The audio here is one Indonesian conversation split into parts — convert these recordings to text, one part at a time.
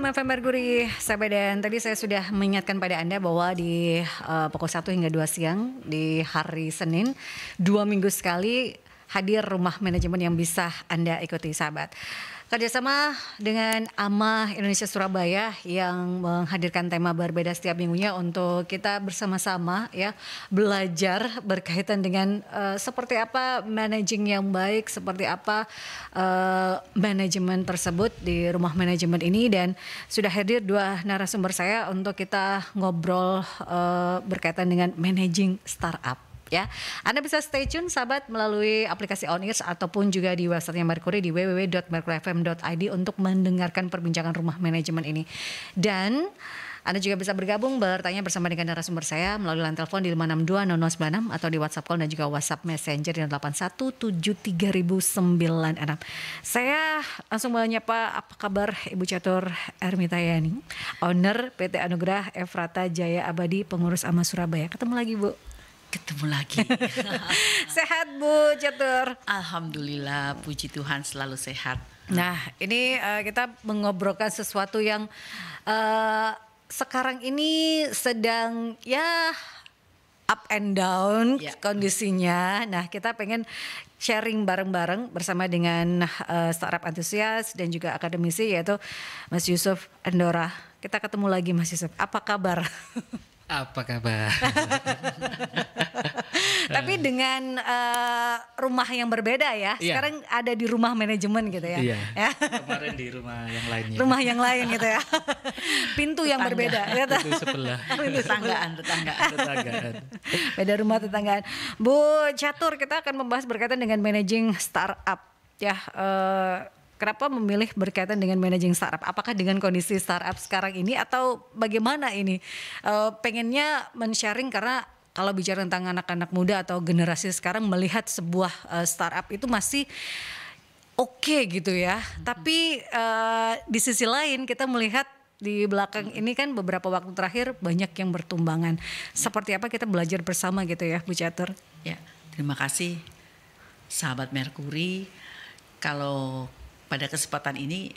FM Mercury, sahabat, dan tadi saya sudah mengingatkan pada Anda bahwa di pukul 1 hingga 2 siang di hari Senin 2 minggu sekali hadir rumah manajemen yang bisa Anda ikuti, sahabat. Kerjasama dengan AMA Indonesia Surabaya yang menghadirkan tema berbeda setiap minggunya untuk kita bersama-sama ya belajar berkaitan dengan seperti apa managing yang baik, seperti apa manajemen tersebut di rumah manajemen ini, dan sudah hadir dua narasumber saya untuk kita ngobrol berkaitan dengan managing startup. Ya, Anda bisa stay tune sahabat melalui aplikasi On Ears ataupun juga di websitenya Mercury di www.mercuryfm.id untuk mendengarkan perbincangan rumah manajemen ini. Dan Anda juga bisa bergabung bertanya bersama dengan narasumber saya melalui line telepon di 5620096 atau di WhatsApp call dan juga WhatsApp Messenger di 81733096. Saya langsung menyapa, apa kabar Ibu Catur Ermitayani, owner PT Anugrah Efrata Jaya Abadi, pengurus AMA Surabaya. Ketemu lagi, Bu. Ketemu lagi. Sehat Bu Catur? Alhamdulillah, puji Tuhan selalu sehat. Nah ini kita mengobrolkan sesuatu yang sekarang ini sedang ya up and down kondisinya. Nah kita pengen sharing bareng-bareng bersama dengan startup antusias dan juga akademisi yaitu Mas Yusuf Endora. Kita ketemu lagi Mas Yusuf, apa kabar? Apa kabar? Tapi dengan rumah yang berbeda ya. Sekarang ada di rumah manajemen gitu ya. Iya. Ya. Kemarin di rumah yang lainnya. Rumah yang lain gitu ya. Pintu yang berbeda. Pintu sebelah. Tetanggaan. Beda rumah tetanggaan. Bu Catur, kita akan membahas berkaitan dengan managing startup ya. Kenapa memilih berkaitan dengan managing startup? Apakah dengan kondisi startup sekarang ini atau bagaimana ini? Pengennya men-sharing karena kalau bicara tentang anak-anak muda atau generasi sekarang melihat sebuah startup itu masih oke gitu ya. Tapi di sisi lain kita melihat di belakang ini kan beberapa waktu terakhir banyak yang bertumbangan. Seperti apa kita belajar bersama gitu ya Bu Catur? Ya, terima kasih sahabat Mercury. Kalau pada kesempatan ini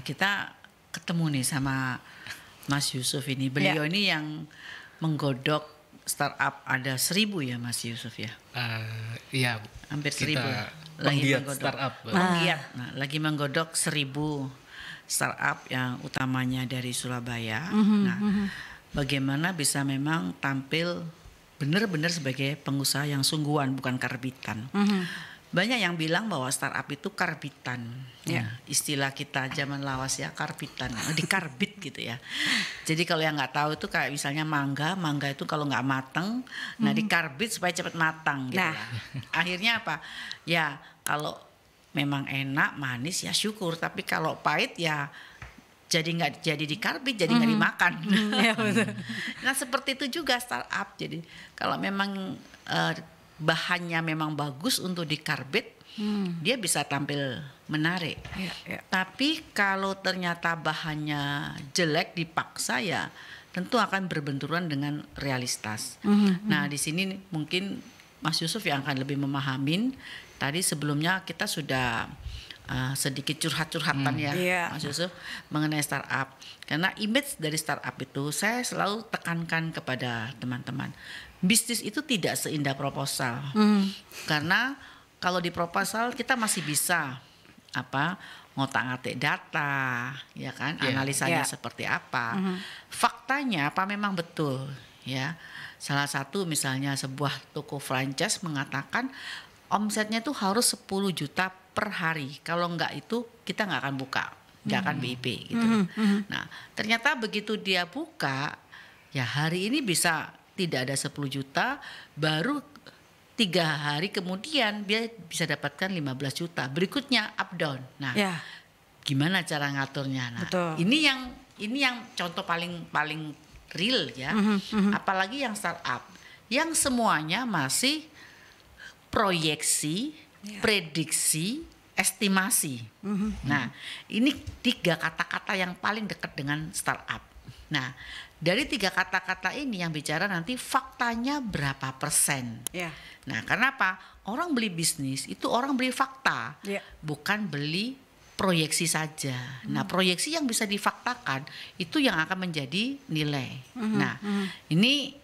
kita ketemu nih sama Mas Yusuf ini. Beliau ini yang menggodok startup ada 1.000 ya Mas Yusuf ya? Iya. Hampir 1.000. Lagi menggodok startup. Lagi menggodok 1.000 startup yang utamanya dari Surabaya. Bagaimana bisa memang tampil benar-benar sebagai pengusaha yang sungguhan bukan karbitan. Banyak yang bilang bahwa startup itu karbitan. Istilah kita zaman lawas ya, karbitan, dikarbit gitu ya. Jadi kalau yang nggak tahu itu kayak misalnya mangga itu kalau nggak mateng, nah dikarbit supaya cepat matang gitu lah. Akhirnya apa? Ya kalau memang enak, manis ya syukur. Tapi kalau pahit ya jadi nggak jadi dikarbit, jadi nggak dimakan. Nah seperti itu juga startup. Jadi kalau memang bahannya memang bagus untuk dikarbit, dia bisa tampil menarik. Tapi kalau ternyata bahannya jelek dipaksa ya tentu akan berbenturan dengan realitas. Nah di sini mungkin Mas Yusuf yang akan lebih memahamin. Tadi sebelumnya kita sudah sedikit curhat-curhatan Mas Yusuf mengenai startup. Karena image dari startup itu saya selalu tekankan kepada teman-teman. Bisnis itu tidak seindah proposal. Karena kalau di proposal kita masih bisa ngotak-ngatik data, ya kan? Analisanya seperti apa. Faktanya apa memang betul, ya. Salah satu misalnya sebuah toko franchise mengatakan omsetnya tuh harus 10 juta per hari. Kalau enggak itu kita enggak akan buka, enggak akan BIP gitu. Nah, ternyata begitu dia buka, ya hari ini bisa tidak ada 10 juta, baru 3 hari kemudian dia bisa dapatkan 15 juta. Berikutnya up down. Nah, gimana cara ngaturnya? Nah, ini yang contoh paling real ya. Apalagi yang startup, yang semuanya masih proyeksi, prediksi, estimasi. Nah, ini 3 kata-kata yang paling dekat dengan startup. Nah, dari 3 kata-kata ini yang bicara nanti faktanya berapa persen. Ya. Nah, karena apa? Orang beli bisnis itu orang beli fakta, Ya. bukan beli proyeksi saja. Nah, proyeksi yang bisa difaktakan itu yang akan menjadi nilai. Nah, ini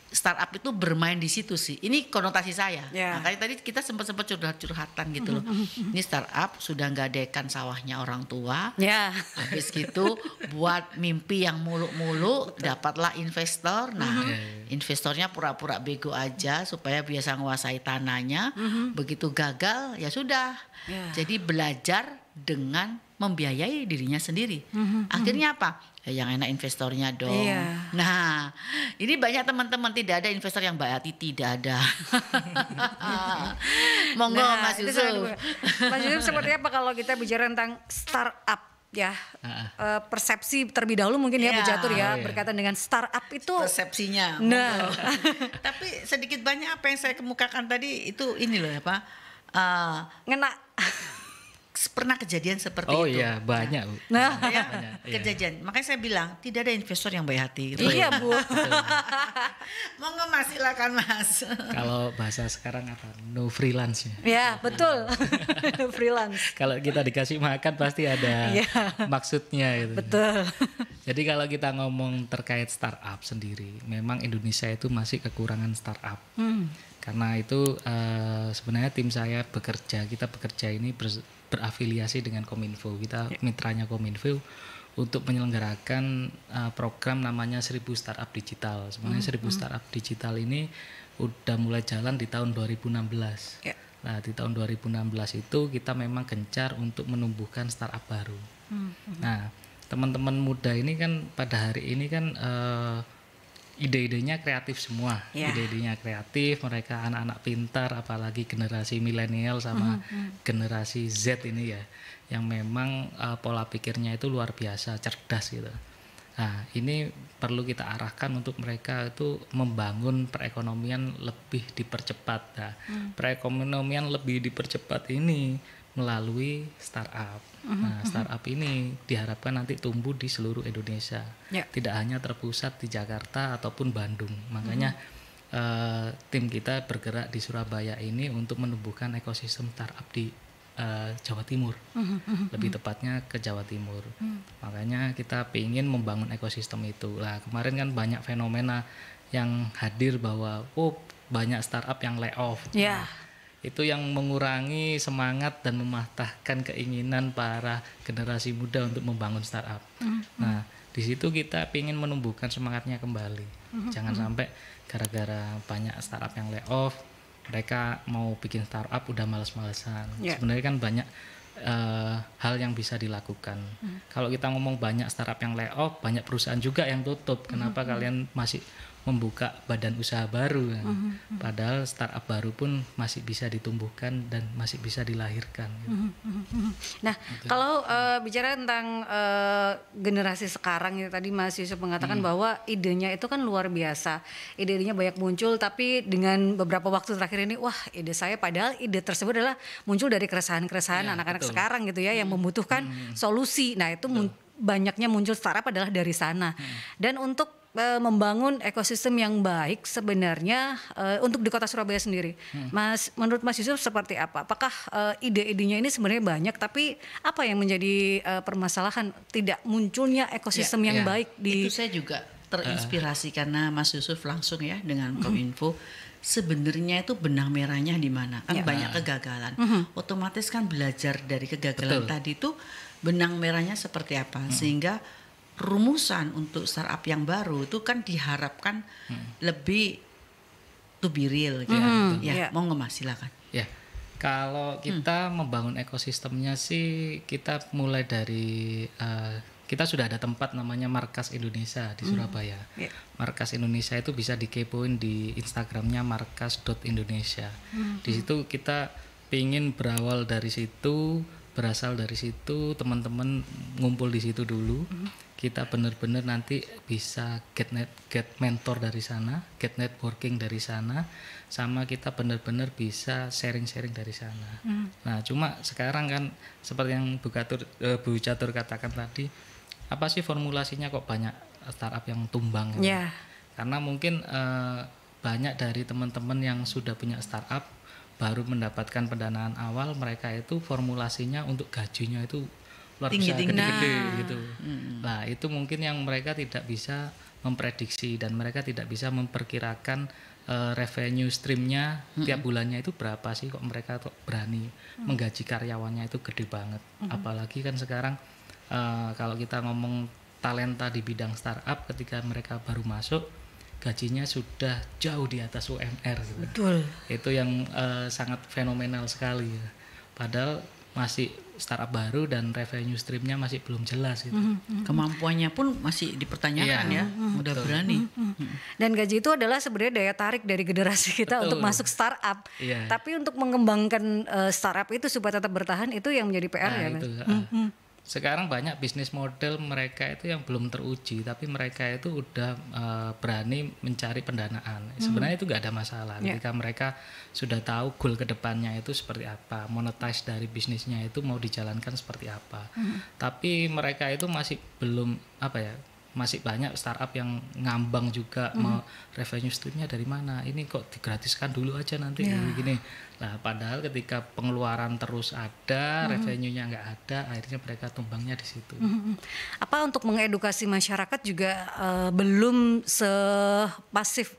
startup itu bermain di situ sih. Ini konotasi saya. Ya. Makanya tadi kita sempat curhat-curhatan gitu loh. Ini startup sudah gadekan sawahnya orang tua. Ya. Habis gitu buat mimpi yang muluk-muluk, dapatlah investor. Nah, investornya pura-pura bego aja supaya biasa menguasai tanahnya. Begitu gagal ya sudah. Ya. Jadi belajar dengan membiayai dirinya sendiri. Akhirnya apa? Ya, yang enak investornya dong. Iya. Nah, ini banyak teman-teman tidak ada investor yang baik hati, tidak ada. Monggo Mas itu Yusuf. Mas Yusuf, seperti apa kalau kita bicara tentang startup ya? Persepsi terlebih dahulu mungkin ya Iya. Bu Catur ya, Oh, iya. berkaitan dengan startup itu. Persepsinya. Nah. Monggo. Tapi sedikit banyak apa yang saya kemukakan tadi itu ini loh ya Pak. Ngena. Pernah kejadian seperti Oh itu. iya, banyak Bu. Nah. Ya, Banyak, iya. kejadian. Makanya saya bilang tidak ada investor yang baik hati. Gitu. Iya Bu. Monggo Mas, silakan Mas. Kalau bahasa sekarang apa? No freelance ya. Ya betul. Freelance. Kalau kita dikasih makan pasti ada Iya. maksudnya gitu. Betul. Jadi kalau kita ngomong terkait startup sendiri, memang Indonesia itu masih kekurangan startup. Karena itu sebenarnya tim saya kita bekerja ini berafiliasi dengan Kominfo. Kita mitranya Kominfo untuk menyelenggarakan program namanya 1000 Startup Digital. Sebenarnya 1000 Startup Digital ini udah mulai jalan di tahun 2016. Ya. Nah, di tahun 2016 itu kita memang gencar untuk menumbuhkan startup baru. Nah, teman-teman muda ini kan pada hari ini kan ide-idenya kreatif semua. Ya. Ide-idenya kreatif, mereka anak-anak pintar, apalagi generasi milenial sama generasi Z ini ya, yang memang pola pikirnya itu luar biasa, cerdas gitu. Nah, ini perlu kita arahkan untuk mereka itu membangun perekonomian lebih dipercepat. Nah, perekonomian lebih dipercepat ini melalui startup. Nah, startup ini diharapkan nanti tumbuh di seluruh Indonesia, Ya. tidak hanya terpusat di Jakarta ataupun Bandung. Makanya tim kita bergerak di Surabaya ini untuk menumbuhkan ekosistem startup di Jawa Timur, lebih tepatnya ke Jawa Timur. Makanya kita ingin membangun ekosistem itu. Lah kemarin kan banyak fenomena yang hadir bahwa banyak startup yang layoff. Ya. Itu yang mengurangi semangat dan mematahkan keinginan para generasi muda untuk membangun startup. Nah, di situ kita ingin menumbuhkan semangatnya kembali. Jangan sampai gara-gara banyak startup yang layoff, mereka mau bikin startup udah males-malesan. Yeah. Sebenarnya kan banyak hal yang bisa dilakukan. Kalau kita ngomong banyak startup yang layoff, banyak perusahaan juga yang tutup. Kenapa kalian masih membuka badan usaha baru? Padahal startup baru pun masih bisa ditumbuhkan dan masih bisa dilahirkan. Nah, kalau bicara tentang generasi sekarang ya, tadi Mas Yusuf mengatakan bahwa idenya itu kan luar biasa. Ide-idenya banyak muncul, tapi dengan beberapa waktu terakhir ini, wah ide saya, padahal ide tersebut adalah muncul dari keresahan-keresahan Ya, anak-anak betul. sekarang gitu ya, yang membutuhkan solusi. Nah, itu banyaknya muncul startup adalah dari sana. Dan untuk membangun ekosistem yang baik sebenarnya untuk di Kota Surabaya sendiri, Mas, menurut Mas Yusuf seperti apa? Apakah ide-idenya ini sebenarnya banyak, tapi apa yang menjadi permasalahan tidak munculnya ekosistem yang baik di? Itu saya juga terinspirasi karena Mas Yusuf langsung ya dengan Kominfo. Sebenarnya itu benang merahnya di mana? Kan banyak kegagalan. Otomatis kan belajar dari kegagalan tadi itu benang merahnya seperti apa, sehingga rumusan untuk startup yang baru itu kan diharapkan lebih to be real gitu. Ya, mau Mas silakan. Ya, kalau kita membangun ekosistemnya sih kita mulai dari kita sudah ada tempat namanya Markas Indonesia di Surabaya. Markas Indonesia itu bisa dikepoin di Instagramnya markas.indonesia. Di situ kita ingin berawal dari situ, berasal dari situ, teman-teman ngumpul di situ dulu. Kita benar-benar nanti bisa get mentor dari sana, get networking dari sana, sama kita benar-benar bisa sharing-sharing dari sana. Nah, cuma sekarang kan seperti yang Bu Catur katakan tadi, apa sih formulasinya kok banyak startup yang tumbang. Gitu. Karena mungkin banyak dari teman-teman yang sudah punya startup baru mendapatkan pendanaan awal, mereka itu formulasinya untuk gajinya itu luar biasa gede-gede gitu. Nah itu mungkin yang mereka tidak bisa memprediksi dan mereka tidak bisa memperkirakan revenue streamnya tiap bulannya itu berapa sih, kok mereka berani menggaji karyawannya itu gede banget. Apalagi kan sekarang kalau kita ngomong talenta di bidang startup, ketika mereka baru masuk gajinya sudah jauh di atas UMR gitu. Betul. Itu yang sangat fenomenal sekali ya. Padahal masih startup baru dan revenue streamnya masih belum jelas gitu. Kemampuannya pun masih dipertanyakan ya, udah berani. Dan gaji itu adalah sebenarnya daya tarik dari generasi kita untuk masuk startup. Tapi untuk mengembangkan startup itu supaya tetap bertahan itu yang menjadi PR ya. Itu, sekarang banyak bisnis model mereka itu yang belum teruji, tapi mereka itu udah berani mencari pendanaan. Sebenarnya itu nggak ada masalah ketika mereka sudah tahu goal kedepannya itu seperti apa, monetize dari bisnisnya itu mau dijalankan seperti apa. Tapi mereka itu masih belum masih banyak startup yang ngambang juga mau revenue streamnya dari mana, ini kok digratiskan dulu aja nanti gini. Nah padahal ketika pengeluaran terus ada, revenue-nya nggak ada, akhirnya mereka tumbangnya di situ. Apa untuk mengedukasi masyarakat juga belum sepasif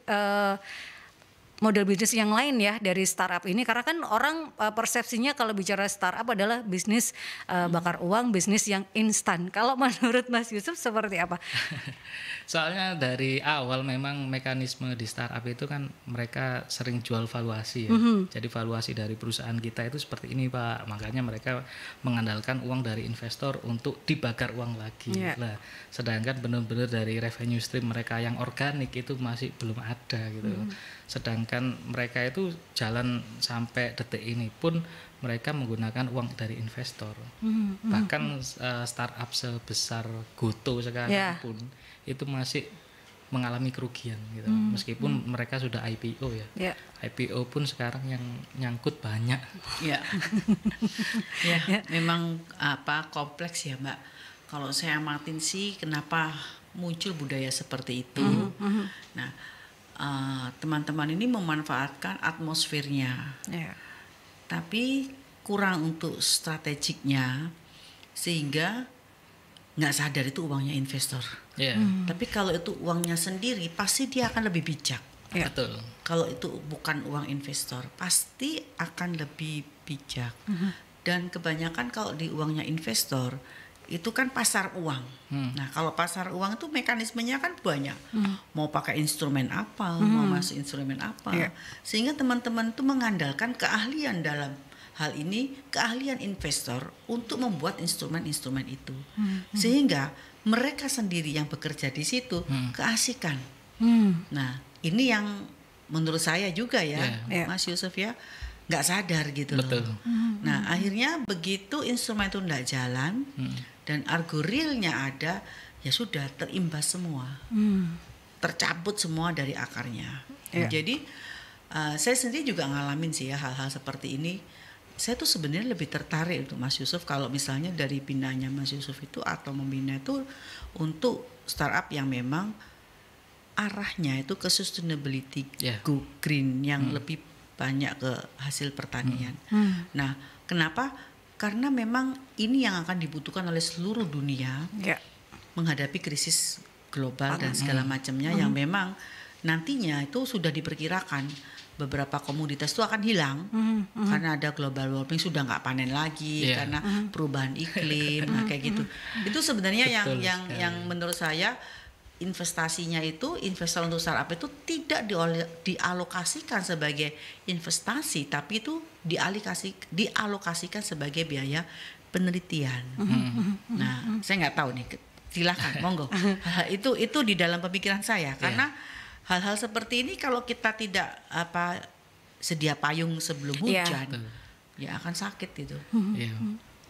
model bisnis yang lain ya dari startup ini, karena kan orang persepsinya kalau bicara startup adalah bisnis bakar uang, bisnis yang instan. Kalau menurut Mas Yusuf seperti apa? Soalnya dari awal memang mekanisme di startup itu kan mereka sering jual valuasi ya. Jadi valuasi dari perusahaan kita itu seperti ini Pak. Makanya mereka mengandalkan uang dari investor untuk dibakar uang lagi. Nah, sedangkan benar-benar dari revenue stream mereka yang organik itu masih belum ada gitu. Sedangkan mereka itu jalan sampai detik ini pun mereka menggunakan uang dari investor. Bahkan startup sebesar Goto sekarang pun itu masih mengalami kerugian gitu. Meskipun mereka sudah IPO ya. IPO pun sekarang yang nyangkut banyak. Memang kompleks ya Mbak. Kalau saya amatin sih kenapa muncul budaya seperti itu. Nah, teman-teman ini memanfaatkan atmosfernya. Tapi kurang untuk strategiknya, sehingga nggak sadar itu uangnya investor. Tapi kalau itu uangnya sendiri, pasti dia akan lebih bijak. Betul. Kalau itu bukan uang investor, pasti akan lebih bijak. Dan kebanyakan kalau di uangnya investor, itu kan pasar uang. Nah kalau pasar uang itu mekanismenya kan banyak. Mau pakai instrumen apa, mau masuk instrumen apa. Sehingga teman-teman itu mengandalkan keahlian dalam hal ini, keahlian investor untuk membuat instrumen-instrumen itu. Sehingga mereka sendiri yang bekerja di situ keasikan. Nah ini yang menurut saya juga ya Mas Yusuf ya, nggak sadar gitu loh. Nah akhirnya begitu instrumen itu nggak jalan dan argo realnya ada, ya sudah terimbas semua, tercabut semua dari akarnya. Jadi saya sendiri juga ngalamin sih ya hal-hal seperti ini. Saya tuh sebenarnya lebih tertarik untuk Mas Yusuf kalau misalnya dari binanya Mas Yusuf itu atau membina itu untuk startup yang memang arahnya itu ke sustainability, go green, yang lebih banyak ke hasil pertanian. Nah, kenapa? Karena memang ini yang akan dibutuhkan oleh seluruh dunia menghadapi krisis global dan segala macamnya yang memang nantinya itu sudah diperkirakan beberapa komoditas itu akan hilang karena ada global warming, sudah nggak panen lagi karena perubahan iklim, kayak gitu. Itu sebenarnya yang menurut saya investasinya itu, investor untuk startup itu tidak dialokasikan sebagai investasi, tapi itu dialokasikan sebagai biaya penelitian. Nah, saya nggak tahu nih, silakan monggo. Itu di dalam pemikiran saya, karena hal-hal seperti ini kalau kita tidak sedia payung sebelum hujan, ya akan sakit itu.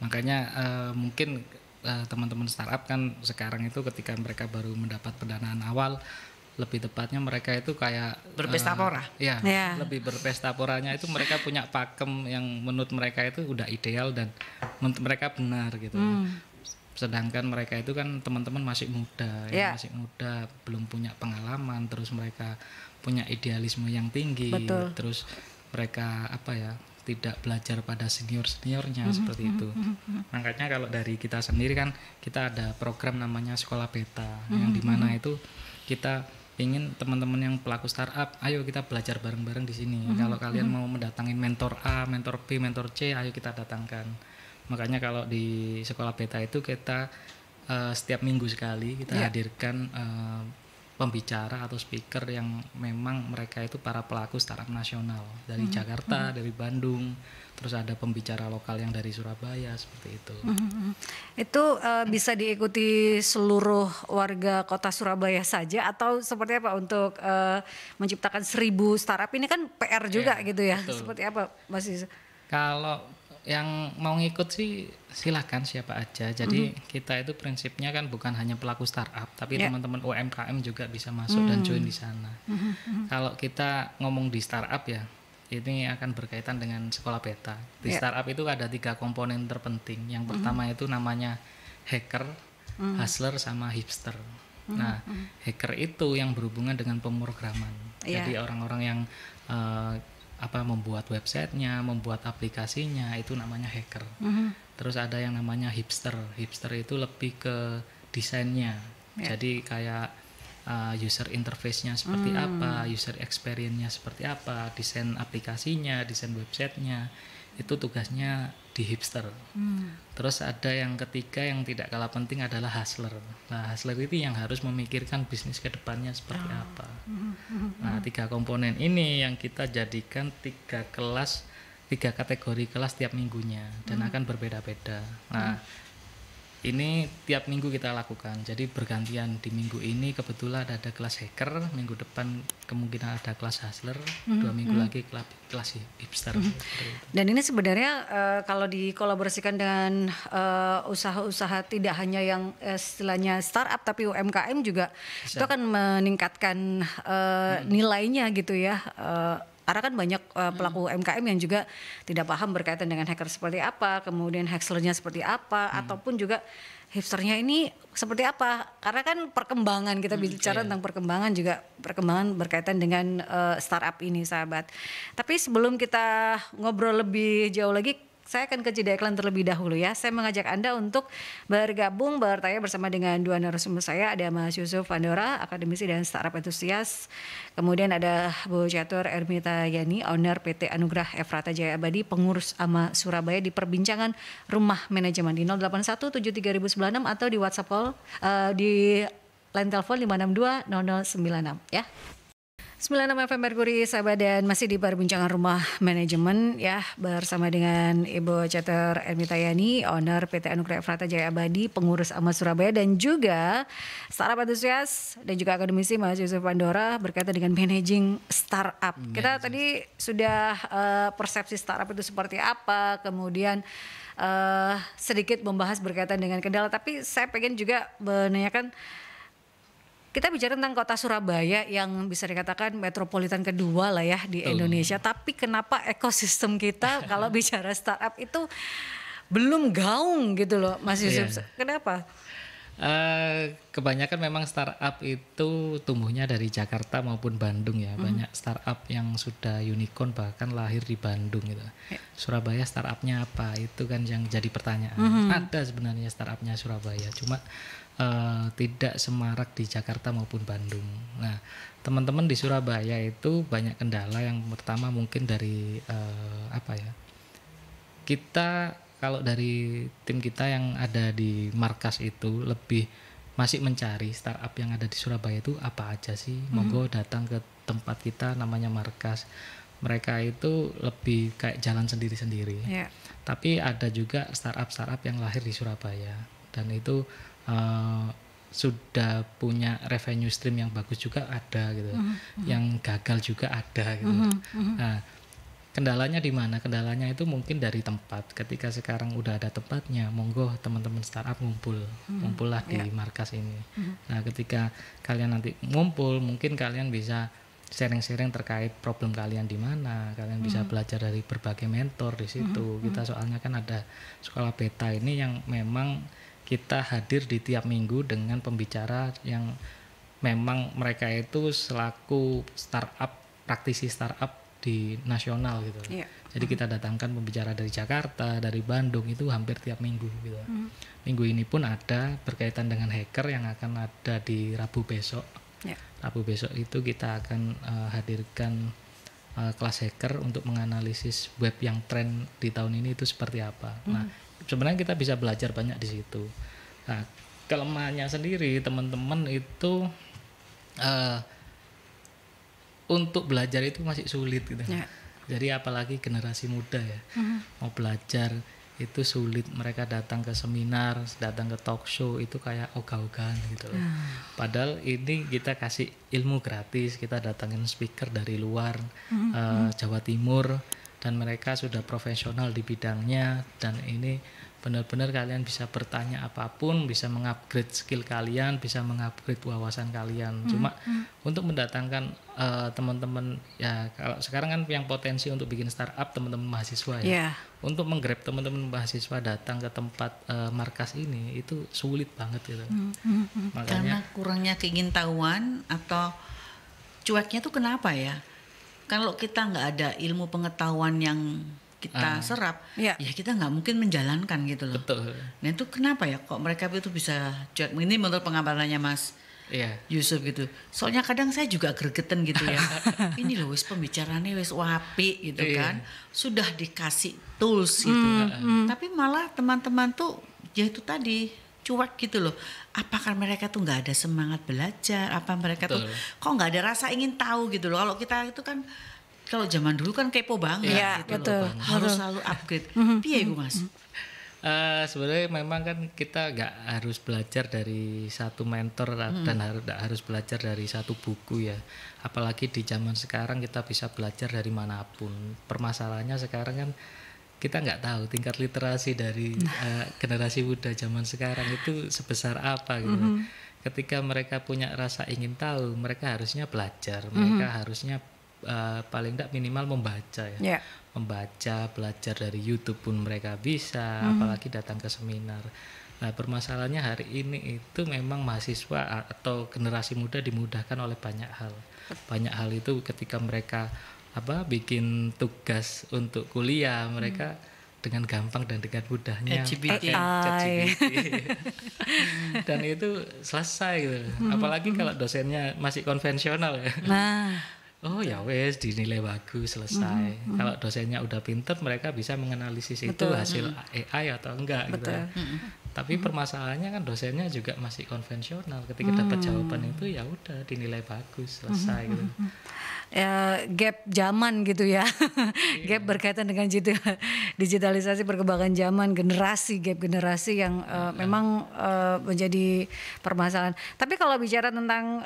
Makanya mungkin teman-teman startup kan sekarang itu ketika mereka baru mendapat pendanaan awal, lebih tepatnya mereka itu kayak berpesta pora. Lebih berpesta poranya itu mereka punya pakem yang menurut mereka itu udah ideal dan menurut mereka benar gitu. sedangkan mereka itu kan teman-teman masih muda, masih muda, belum punya pengalaman, terus mereka punya idealisme yang tinggi, terus mereka tidak belajar pada seniornya seperti itu. Makanya kalau dari kita sendiri kan kita ada program namanya Sekolah Beta, yang dimana itu kita ingin teman-teman yang pelaku startup, ayo kita belajar bareng-bareng di sini. Kalau kalian mau mendatangin mentor A, mentor B, mentor C, ayo kita datangkan. Makanya kalau di Sekolah Beta itu kita setiap minggu sekali kita hadirkan pembicara atau speaker yang memang mereka itu para pelaku startup nasional dari Jakarta, dari Bandung, terus ada pembicara lokal yang dari Surabaya seperti itu. Itu bisa diikuti seluruh warga kota Surabaya saja atau seperti apa untuk menciptakan 1000 startup ini kan PR juga gitu ya? Betul. Seperti apa Mas Yusuf? Kalau yang mau ngikut sih silakan siapa aja. Jadi kita itu prinsipnya kan bukan hanya pelaku startup, tapi teman-teman UMKM juga bisa masuk dan join di sana. Kalau kita ngomong di startup ya, ini akan berkaitan dengan Sekolah Beta. Di startup itu ada 3 komponen terpenting. Yang pertama itu namanya hacker, hustler, sama hipster. Nah, hacker itu yang berhubungan dengan pemrograman. Jadi orang-orang yang membuat websitenya, membuat aplikasinya, itu namanya hacker. Terus ada yang namanya hipster. Hipster itu lebih ke desainnya. Jadi kayak user interface-nya seperti apa, user experience-nya seperti apa, desain aplikasinya, desain websitenya, itu tugasnya di hipster. Terus ada yang ketiga yang tidak kalah penting adalah hustler. Nah, hustler itu yang harus memikirkan bisnis ke depannya seperti apa. Nah, 3 komponen ini yang kita jadikan 3 kategori kelas tiap minggunya dan akan berbeda-beda. Nah, ini tiap minggu kita lakukan. Jadi bergantian, di minggu ini kebetulan ada kelas hacker, minggu depan kemungkinan ada kelas hustler, 2 minggu lagi kelas hipster. Dan ini sebenarnya kalau dikolaborasikan dengan usaha-usaha tidak hanya yang istilahnya startup tapi UMKM juga bisa. Itu akan meningkatkan nilainya gitu ya. Karena kan banyak pelaku UMKM yang juga tidak paham berkaitan dengan hacker seperti apa, kemudian hustlernya seperti apa, ataupun juga hipsternya ini seperti apa. Karena kan perkembangan, kita bicara tentang perkembangan berkaitan dengan startup ini, sahabat. Tapi sebelum kita ngobrol lebih jauh lagi, saya akan ke jeda iklan terlebih dahulu ya. Saya mengajak Anda untuk bergabung, bertanya bersama dengan 2 narasumber saya. Ada Mas Yusuf Pandora, akademisi dan startup entusias. Kemudian ada Bu Catur Ermita Yani, owner PT Anugrah Efrata Jaya Abadi, pengurus AMA Surabaya, di perbincangan Rumah Manajemen di 081 73.096 atau di WhatsApp call di line telepon 562 0096 ya. 96 FM Merkuri, sahabat, dan masih di perbincangan Rumah Manajemen ya, bersama dengan Ibu Catur Ermita Yani, owner PT Anugrah Efrata Jaya Abadi, pengurus AMA Surabaya, dan juga startup entusias dan juga akademisi Mas Yusuf Pandora berkaitan dengan managing startup. Kita tadi sudah persepsi startup itu seperti apa, kemudian sedikit membahas berkaitan dengan kendala, tapi saya pengen juga menanyakan, kita bicara tentang kota Surabaya yang bisa dikatakan metropolitan kedua lah ya di Indonesia. Tapi kenapa ekosistem kita kalau bicara startup itu belum gaung gitu loh Mas Yusuf? Kenapa? Kebanyakan memang startup itu tumbuhnya dari Jakarta maupun Bandung ya. Banyak startup yang sudah unicorn bahkan lahir di Bandung gitu. Surabaya startupnya apa? Itu kan yang jadi pertanyaan. Ada sebenarnya startupnya Surabaya, cuma tidak semarak di Jakarta maupun Bandung. Nah, teman-teman di Surabaya itu banyak kendala. Yang pertama mungkin dari kita kalau dari tim kita yang ada di markas itu lebih masih mencari startup yang ada di Surabaya itu apa aja sih. Monggo datang ke tempat kita namanya markas. Mereka itu lebih kayak jalan sendiri-sendiri. Tapi ada juga startup yang lahir di Surabaya dan itu sudah punya revenue stream yang bagus juga ada gitu. Yang gagal juga ada gitu. Nah, kendalanya di mana? Kendalanya itu mungkin dari tempat. Ketika sekarang udah ada tempatnya, monggo teman-teman startup ngumpullah di markas ini. Nah, ketika kalian nanti ngumpul, mungkin kalian bisa sharing-sharing terkait problem kalian di mana. Kalian bisa belajar dari berbagai mentor di situ. Kita soalnya kan ada Sekolah Beta ini yang memang kita hadir di tiap minggu dengan pembicara yang memang mereka itu selaku praktisi startup di nasional gitu. Jadi kita datangkan pembicara dari Jakarta, dari Bandung itu hampir tiap minggu gitu. Minggu ini pun ada berkaitan dengan hacker yang akan ada di Rabu besok. Rabu besok itu kita akan hadirkan kelas hacker untuk menganalisis web yang tren di tahun ini itu seperti apa. Nah, sebenarnya kita bisa belajar banyak di situ. Nah, kelemahannya sendiri teman-teman itu untuk belajar itu masih sulit gitu. Jadi apalagi generasi muda ya, mau belajar itu sulit. Mereka datang ke seminar, datang ke talk show itu kayak ogah-ogahan gitu loh. Padahal ini kita kasih ilmu gratis, kita datangin speaker dari luar Jawa Timur dan mereka sudah profesional di bidangnya, dan ini benar-benar kalian bisa bertanya apapun, bisa mengupgrade skill kalian, bisa mengupgrade wawasan kalian. Cuma untuk mendatangkan teman-teman ya, kalau sekarang kan yang potensi untuk bikin startup teman-teman mahasiswa ya. Untuk menggrab teman-teman mahasiswa datang ke tempat markas ini itu sulit banget gitu. Makanya karena kurangnya keingintahuan atau cueknya tuh kenapa ya? Kalau kita nggak ada ilmu pengetahuan yang kita serap, ya kita nggak mungkin menjalankan gitu loh. Betul. Nah itu kenapa ya kok mereka itu bisa cuek? Ini menurut pengamatannya Mas Yusuf gitu. Soalnya kadang saya juga gregetan gitu ya. Ini loh wis pembicaranya wis wapi gitu kan. Sudah dikasih tools gitu. Tapi malah teman-teman tuh ya itu tadi cuek gitu loh. Apakah mereka tuh nggak ada semangat belajar? Apa mereka tuh kok nggak ada rasa ingin tahu gitu loh. Kalau kita itu kan, kalau zaman dulu kan kepo banget gitu loh, harus selalu upgrade. Piye iku Mas? Sebenarnya memang kan kita nggak harus belajar dari satu mentor dan harus belajar dari satu buku ya. Apalagi di zaman sekarang kita bisa belajar dari manapun. Permasalahannya sekarang kan kita nggak tahu tingkat literasi dari generasi muda zaman sekarang itu sebesar apa gitu. Ketika mereka punya rasa ingin tahu, mereka harusnya belajar, mereka harusnya paling tidak minimal membaca ya. Membaca, belajar dari YouTube pun mereka bisa, apalagi datang ke seminar. Nah, permasalahannya hari ini itu memang mahasiswa atau generasi muda dimudahkan oleh banyak hal. Banyak hal itu ketika mereka bikin tugas untuk kuliah, mereka dengan gampang dan dengan mudahnya ChatGPT. Dan itu selesai gitu. Apalagi kalau dosennya masih konvensional ya. Oh ya wes dinilai bagus selesai. Kalau dosennya udah pinter, mereka bisa menganalisis itu hasil AI atau enggak gitu. Tapi permasalahannya kan dosennya juga masih konvensional. Ketika dapat jawaban itu ya udah dinilai bagus selesai gitu. Ya, gap zaman gitu ya. Gap berkaitan dengan digitalisasi, perkembangan zaman, gap generasi yang memang menjadi permasalahan. Tapi kalau bicara tentang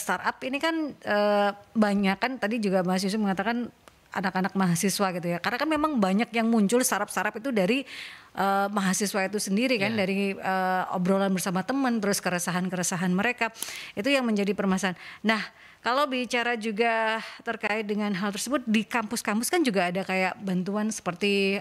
startup ini kan banyak kan, tadi juga Mas Yusuf mengatakan anak-anak mahasiswa gitu ya. Karena kan memang banyak yang muncul startup itu dari mahasiswa itu sendiri kan, dari obrolan bersama teman, terus keresahan-keresahan mereka. Itu yang menjadi permasalahan. Nah, kalau bicara juga terkait dengan hal tersebut, di kampus-kampus kan juga ada kayak bantuan seperti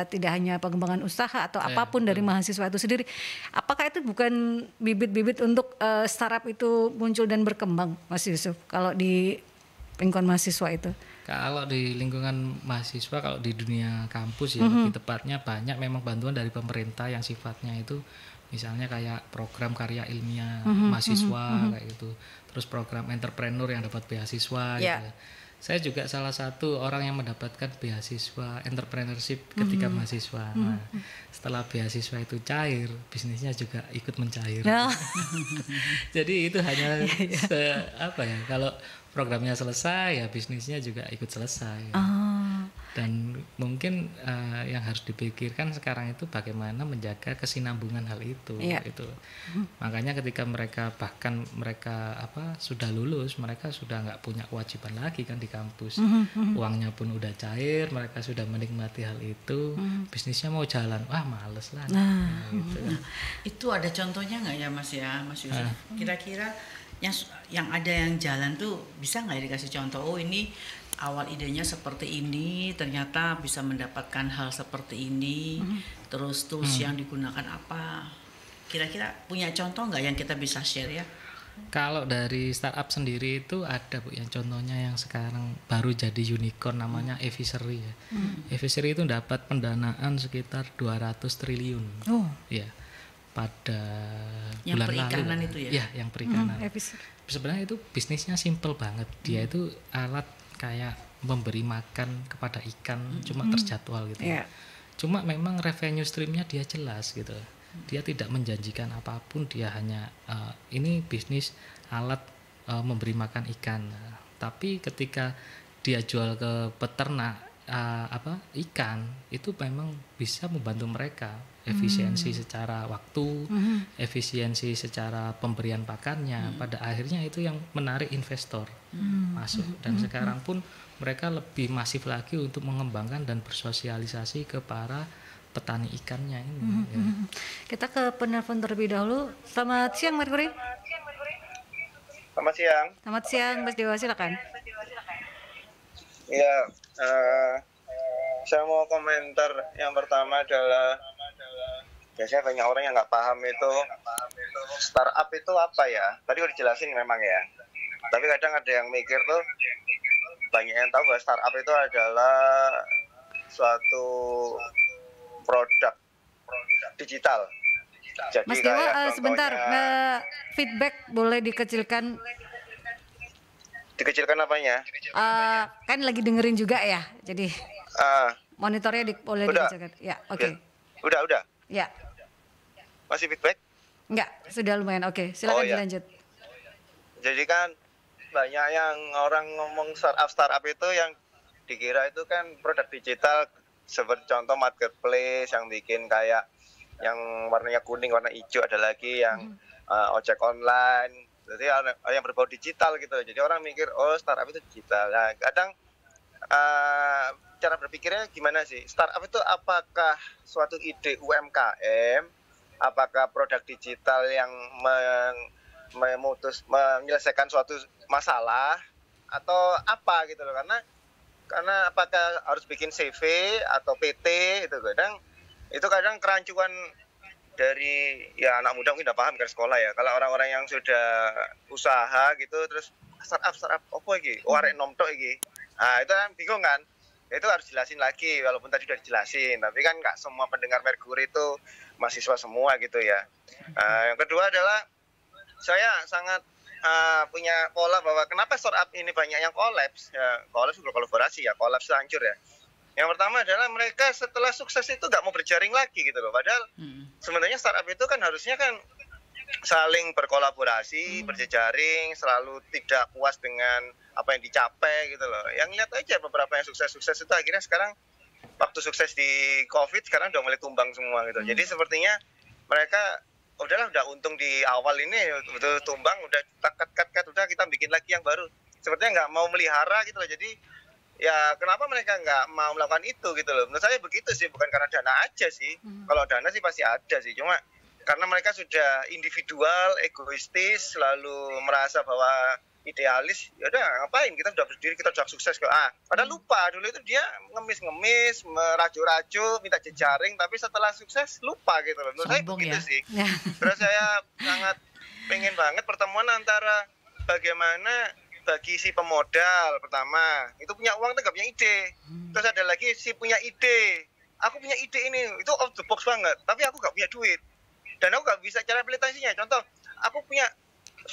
tidak hanya pengembangan usaha atau apapun dari mahasiswa itu sendiri. Apakah itu bukan bibit-bibit untuk startup itu muncul dan berkembang, Mas Yusuf, kalau di lingkungan mahasiswa itu? Kalau di lingkungan mahasiswa, kalau di dunia kampus ya lebih tepatnya banyak memang bantuan dari pemerintah yang sifatnya itu misalnya kayak program karya ilmiah mahasiswa kayak gitu, terus program entrepreneur yang dapat beasiswa gitu. Saya juga salah satu orang yang mendapatkan beasiswa entrepreneurship ketika mahasiswa. Nah, setelah beasiswa itu cair, bisnisnya juga ikut mencair. Jadi itu hanya kalau programnya selesai ya bisnisnya juga ikut selesai. Dan mungkin yang harus dipikirkan sekarang itu bagaimana menjaga kesinambungan hal itu. Itu. Makanya ketika mereka sudah lulus, mereka sudah nggak punya kewajiban lagi kan di kampus. Uangnya pun udah cair, mereka sudah menikmati hal itu. Bisnisnya mau jalan, wah males lah. Gitu. Itu ada contohnya nggak ya Mas Yusuf? Kira-kira yang ada yang jalan tuh bisa nggak dikasih contoh? Oh ini awal idenya seperti ini, ternyata bisa mendapatkan hal seperti ini, terus tools yang digunakan apa? Kira-kira punya contoh nggak yang kita bisa share ya? Kalau dari startup sendiri itu ada Bu yang contohnya yang sekarang baru jadi unicorn namanya Evisery ya. Evisery itu dapat pendanaan sekitar 200 triliun. Oh. Ya. Pada Yang bulan perikanan lalu. itu ya? Ya, yang perikanan. Episode. Sebenarnya itu bisnisnya simple banget. Dia itu alat kayak memberi makan kepada ikan cuma terjadwal gitu. Yeah. Cuma memang revenue streamnya dia jelas gitu. Dia tidak menjanjikan apapun, dia hanya ini bisnis alat memberi makan ikan. Tapi ketika dia jual ke peternak ikan, itu memang bisa membantu mereka efisiensi secara waktu, efisiensi secara pemberian pakannya. Pada akhirnya itu yang menarik investor masuk. Dan sekarang pun mereka lebih masif lagi untuk mengembangkan dan bersosialisasi ke para petani ikannya ini. Ya. Kita ke penelpon terlebih dahulu. Selamat siang Mercury. Selamat siang. Selamat siang Mas Dewa, silakan. Ya, saya mau komentar. Yang pertama adalah biasanya banyak orang yang nggak paham itu startup itu apa ya. Tadi udah dijelasin memang ya. Tapi kadang ada yang mikir tuh, banyak yang tahu bahwa startup itu adalah suatu produk digital. Jadi Mas Dewa, kayak sebentar, contohnya- feedback boleh dikecilkan. Dikecilkan apanya? Kan lagi dengerin juga ya, jadi monitornya boleh Udah. dikecilkan. Ya, oke. Udah. Ya, Masih feedback? enggak, sudah lumayan. Oke, silakan Oh, ya. dilanjut. Jadi kan banyak yang orang ngomong startup itu yang dikira itu kan produk digital, seperti contoh marketplace yang bikin kayak yang warnanya kuning, warna hijau, ada lagi yang ojek online. Jadi ada yang berbau digital gitu. Jadi orang mikir oh startup itu digital. Nah, kadang cara berpikirnya gimana sih? Startup itu apakah suatu ide UMKM? Apakah produk digital yang menyelesaikan suatu masalah atau apa gitu loh? Karena apakah harus bikin CV atau PT itu kadang kerancuan dari ya anak muda mungkin udah paham kan sekolah ya. Kalau orang-orang yang sudah usaha gitu terus startup apa iki? Arek nom tok iki. Nah, itu kan bingung kan? Itu harus jelasin lagi walaupun tadi udah dijelasin, tapi kan nggak semua pendengar Mercury itu mahasiswa semua gitu ya. Yang kedua adalah saya sangat punya pola bahwa kenapa startup ini banyak yang kolaps ya, kolaps juga kolaborasi ya, kolaps hancur ya. Yang pertama adalah mereka setelah sukses itu nggak mau berjaring lagi gitu loh, padahal sebenarnya startup itu kan harusnya kan saling berkolaborasi, berjejaring, selalu tidak puas dengan apa yang dicapai gitu loh. Yang lihat aja beberapa yang sukses itu akhirnya sekarang waktu sukses di COVID sekarang udah mulai tumbang semua gitu. Jadi sepertinya mereka udah untung di awal ini betul tumbang, udah cut udah kita bikin lagi yang baru. Sepertinya nggak mau melihara gitu loh. Jadi ya kenapa mereka nggak mau melakukan itu gitu loh. Menurut saya begitu sih, bukan karena dana aja sih. Kalau dana sih pasti ada sih, cuma karena mereka sudah individual, egoistis, selalu merasa bahwa idealis, ya udah ngapain, kita udah berdiri, kita udah sukses kok. Padahal lupa dulu itu dia ngemis, meracu-racu, minta jejaring, tapi setelah sukses lupa gitu loh. Menurut saya begitu sih. Terus saya sangat pengen banget pertemuan antara bagaimana bagi si pemodal pertama, itu punya uang tapi gak punya ide. Terus ada lagi si punya ide, aku punya ide ini, itu out the box banget, tapi aku gak punya duit. Dan aku gak bisa cara implementasinya. Contoh, aku punya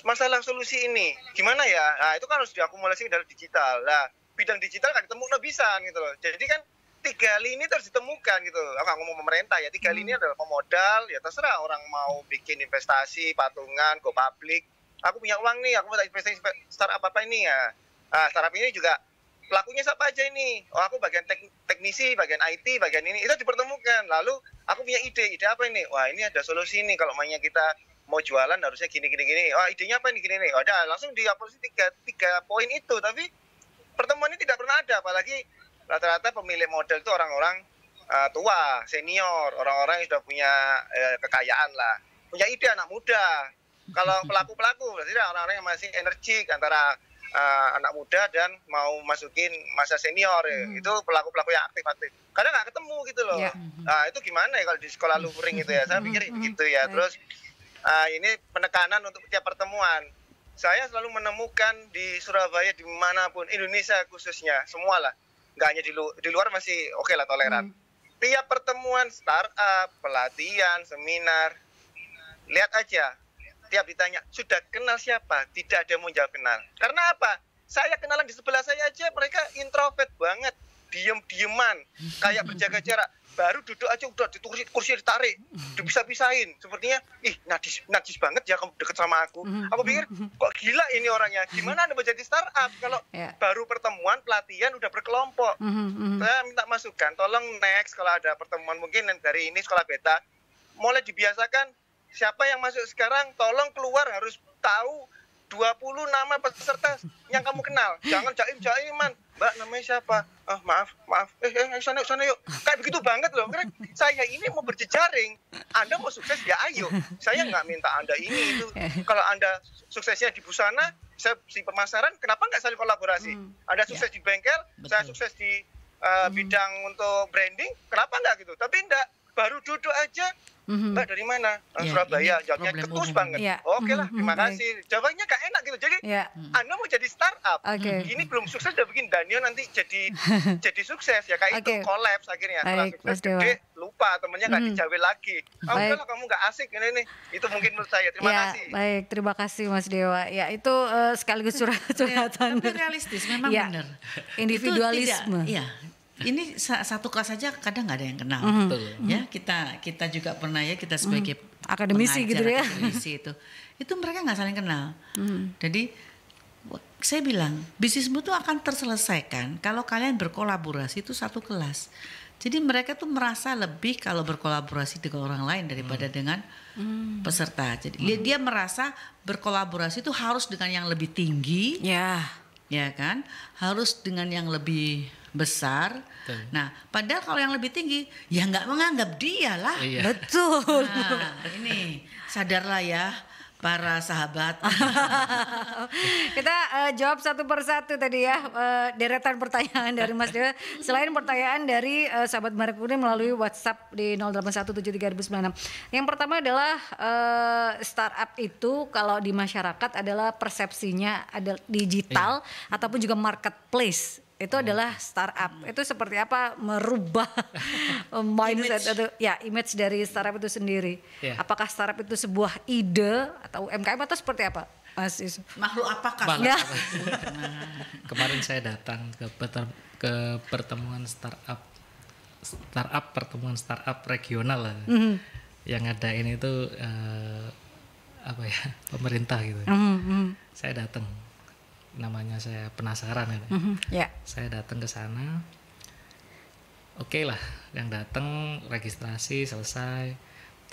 masalah solusi ini gimana ya, nah itu kan harus diakumulasi dalam digital. Nah bidang digital kan ketemu bisa gitu loh. Jadi kan 3 lini terus ditemukan gitu. Aku nggak ngomong pemerintah ya, 3 lini adalah pemodal, ya terserah orang mau bikin investasi, patungan, go public. Aku punya uang nih, aku mau investasi startup apa ini ya. Nah startup ini juga pelakunya siapa aja ini? Oh aku bagian teknisi, bagian IT, bagian ini, itu dipertemukan. Lalu aku punya ide apa ini? Wah ini ada solusi nih kalau mainnya kita mau jualan harusnya gini. Wah idenya apa ini gini. Udah langsung diapresi 3 poin itu. Tapi pertemuan ini tidak pernah ada, apalagi rata-rata pemilik modal itu orang-orang tua, senior, orang-orang yang sudah punya kekayaan lah, punya ide anak muda. Kalau pelaku berarti orang-orang yang masih energik antara anak muda dan mau masukin masa senior itu pelaku-pelaku yang aktif-aktif. Kadang nggak ketemu gitu loh. Nah, itu gimana ya kalau di sekolah luring itu ya? Saya pikir begitu ya. Terus ini penekanan untuk tiap pertemuan. Saya selalu menemukan di Surabaya dimanapun, Indonesia khususnya, semua lah. Nggak hanya di luar masih oke lah, toleran. Tiap pertemuan startup, pelatihan, seminar, lihat aja. Tiap ditanya, sudah kenal siapa? Tidak ada yang mau jawab kenal. Karena apa? Saya kenalan di sebelah saya aja, mereka introvert banget. Diem-dieman, kayak berjaga jarak. Baru duduk aja udah di kursi ditarik, dipisah-pisahin. Sepertinya, najis banget ya kamu deket sama aku. Aku pikir, kok gila ini orangnya. Gimana Anda menjadi startup kalau baru pertemuan, pelatihan, udah berkelompok. Saya minta masukan, tolong next kalau ada pertemuan mungkin dari ini sekolah beta, mulai dibiasakan. Siapa yang masuk sekarang, tolong keluar harus tahu 20 nama peserta yang kamu kenal. Jangan jaim-jaiman. Mbak, namanya siapa? Maaf. Sana yuk. Kayak begitu banget loh. Karena saya ini mau berjejaring. Anda mau sukses, ya ayo. Saya nggak minta Anda ini itu. Kalau Anda suksesnya di busana, saya di pemasaran, kenapa nggak saling kolaborasi? Anda sukses di bengkel, saya sukses di bidang untuk branding, kenapa nggak gitu? Tapi enggak, baru duduk aja. Mbak dari mana? Surabaya. Jawabnya ketus banget. Oke lah, terima kasih. Jawabannya gak enak gitu. Jadi Anda mau jadi startup. Ini belum sukses udah bikin Daniel nanti jadi sukses ya. Kayak itu kolaps akhirnya. Setelah sukses gede, lupa temennya gak dijawab lagi. Udahlah kamu gak asik ini. Itu mungkin menurut saya. Terima kasih. Baik, terima kasih Mas Dewa. Ya itu sekaligus curhatan. Tapi realistis memang benar. Individualisme. Iya. Ini satu kelas saja kadang nggak ada yang kenal, ya kita juga pernah ya, kita sebagai akademisi gitu ya, akademisi itu mereka nggak saling kenal. Jadi saya bilang bisnismu tuh akan terselesaikan kalau kalian berkolaborasi itu satu kelas. Jadi mereka tuh merasa lebih kalau berkolaborasi dengan orang lain daripada dengan peserta. Jadi dia merasa berkolaborasi itu harus dengan yang lebih tinggi, ya kan, harus dengan yang lebih besar. Nah, padahal kalau yang lebih tinggi ya nggak menganggap dia lah. Betul. Nah, ini sadarlah ya para sahabat. Kita jawab satu persatu tadi ya, deretan pertanyaan dari Mas Dewa. Selain pertanyaan dari sahabat Merkuri melalui WhatsApp di 08173096. Yang pertama adalah startup itu kalau di masyarakat adalah persepsinya ada digital ataupun juga marketplace. Itu adalah startup. Itu seperti apa merubah mindset atau image dari startup itu sendiri. Apakah startup itu sebuah ide atau UMKM atau seperti apa, Mas Yusuf? Makhluk apakah? Kemarin saya datang ke pertemuan pertemuan startup regional lah. Yang ngadain itu pemerintah gitu. Saya datang. Namanya saya penasaran ya. Saya datang ke sana. Oke lah, yang datang registrasi selesai,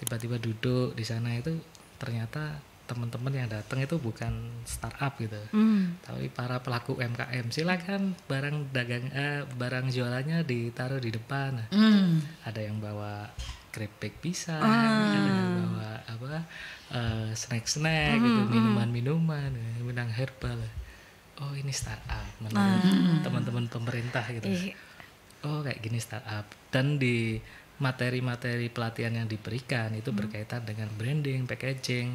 tiba-tiba duduk di sana itu ternyata teman-teman yang datang itu bukan startup gitu, tapi para pelaku UMKM. Silakan barang jualannya ditaruh di depan. Ada yang bawa keripik pisang, ada yang bawa snack-snack gitu, minuman-minuman, minum herbal. Oh ini startup menurut teman-teman pemerintah gitu. Oh kayak gini startup. Dan di materi-materi pelatihan yang diberikan itu berkaitan dengan branding, packaging.